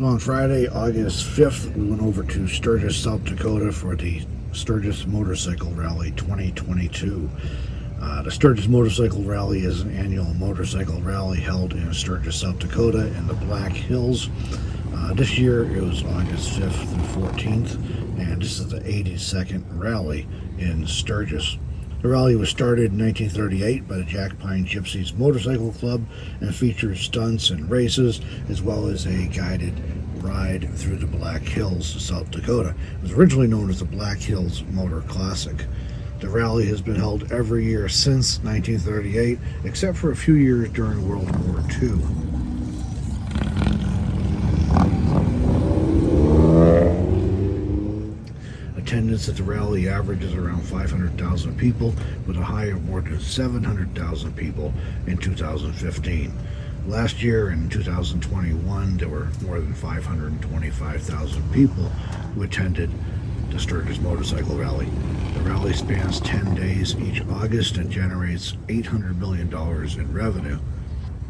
On Friday, August 5th, we went over to Sturgis, South Dakota for the Sturgis Motorcycle Rally 2022. The Sturgis Motorcycle Rally is an annual motorcycle rally held in Sturgis, South Dakota in the Black Hills. This year it was August 5th through 14th, and this is the 82nd rally in Sturgis. The rally was started in 1938 by the Jack Pine Gypsies Motorcycle Club and features stunts and races, as well as a guided ride through the Black Hills, South Dakota. It was originally known as the Black Hills Motor Classic. The rally has been held every year since 1938, except for a few years during World War II. Attendance at the rally averages around 500,000 people, with a high of more than 700,000 people in 2015. Last year, in 2021, there were more than 525,000 people who attended the Sturgis Motorcycle Rally. The rally spans 10 days each August and generates $800 million in revenue.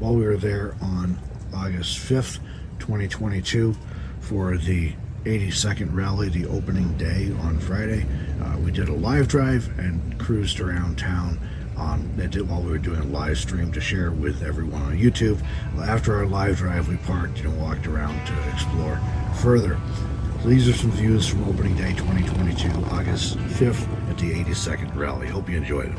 While we were there on August 5th, 2022, for the 82nd rally, the opening day on Friday, we did a live drive and cruised around town while we were doing a live stream to share with everyone on YouTube. After our live drive, we parked and walked around to explore further. So these are some views from opening day 2022, August 5th at the 82nd rally. Hope you enjoyed it.